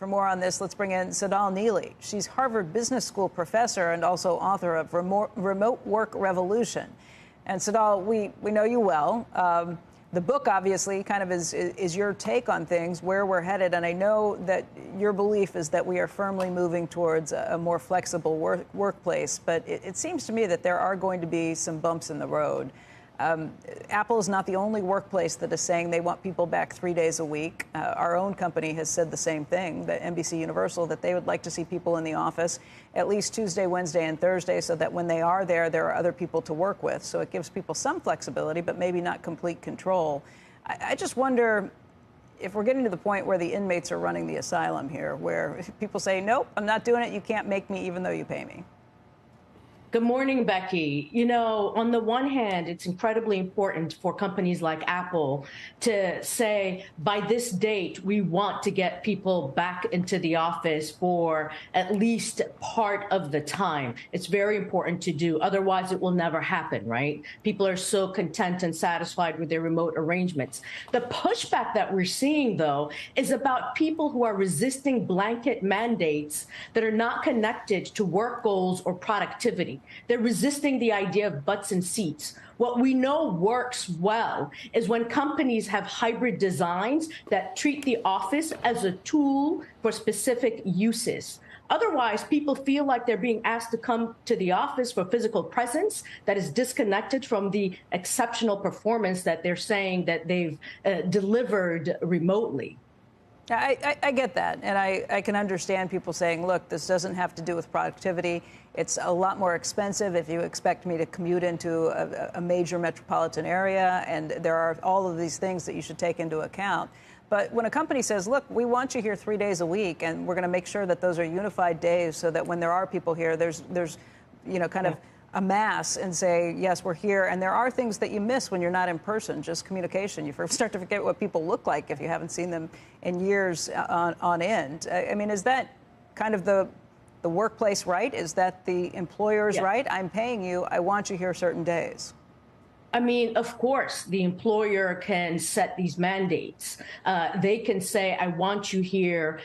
For more on this, let's bring in Tsedal Neely. She's Harvard Business School professor and also author of Remote Work Revolution. And Tsedal, we know you well. The book, obviously, kind of is your take on things, where we're headed. And I know that your belief is that we are firmly moving towards a more flexible workplace. But it seems to me that there are going to be some bumps in the road. Apple is not the only workplace that is saying they want people back 3 days a week. Our own company has said the same thing, that NBC Universal, that they would like to see people in the office at least Tuesday, Wednesday, and Thursday, so that when they are there are other people to work with. So it gives people some flexibility, but maybe not complete control. I just wonder if we're getting to the point where the inmates are running the asylum here, where people say, nope, I'm not doing it. You can't make me even though you pay me. Good morning, Becky. You know, on the one hand, it's incredibly important for companies like Apple to say, by this date, we want to get people back into the office for at least part of the time. It's very important to do. Otherwise, it will never happen, right? People are so content and satisfied with their remote arrangements. The pushback that we're seeing, though, is about people who are resisting blanket mandates that are not connected to work goals or productivity. They're resisting the idea of butts and seats. What we know works well is when companies have hybrid designs that treat the office as a tool for specific uses. Otherwise, people feel like they're being asked to come to the office for physical presence that is disconnected from the exceptional performance that they're saying that they've delivered remotely. I get that, and I can understand people saying, look, this doesn't have to do with productivity. It's a lot more expensive if you expect me to commute into a major metropolitan area, and there are all of these things that you should take into account. But when a company says, look, we want you here 3 days a week, and we're going to make sure that those are unified days so that when there are people here, there's you know, kind of amass and say, yes, we're here. And there are things that you miss when you're not in person, just communication. You start to forget what people look like if you haven't seen them in years on end. I mean, is that kind of the workplace right? Is that the employer's right? I'm paying you. I want you here certain days. I mean, of course, the employer can set these mandates. They can say, I want you here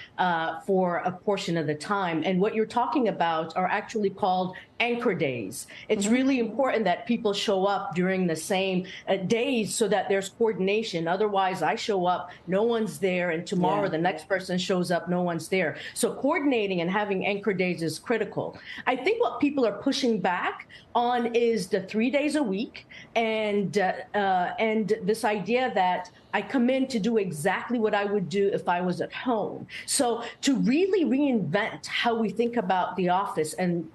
for a portion of the time. And what you're talking about are actually called anchor days. It's really important that people show up during the same days so that there's coordination. Otherwise, I show up, no one's there, and tomorrow the next person shows up, no one's there. So coordinating and having anchor days is critical. I think what people are pushing back on is the 3 days a week and this idea that I come in to do exactly what I would do if I was at home. So to really reinvent how we think about the office and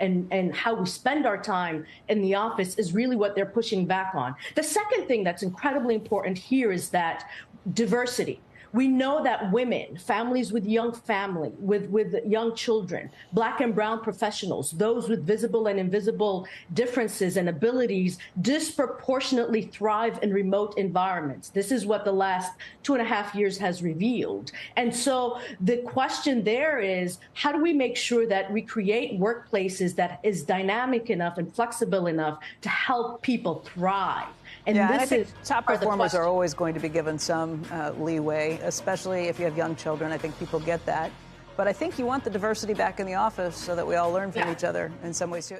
how we spend our time in the office is really what they're pushing back on. The second thing that's incredibly important here is that diversity. We know that women, families with young young children, Black and brown professionals, those with visible and invisible differences and abilities disproportionately thrive in remote environments. This is what the last 2.5 years has revealed. And so the question there is, how do we make sure that we create workplaces that is dynamic enough and flexible enough to help people thrive? And I think top performers are always going to be given some leeway, especially if you have young children. I think people get that. But I think you want the diversity back in the office so that we all learn from each other in some ways, too.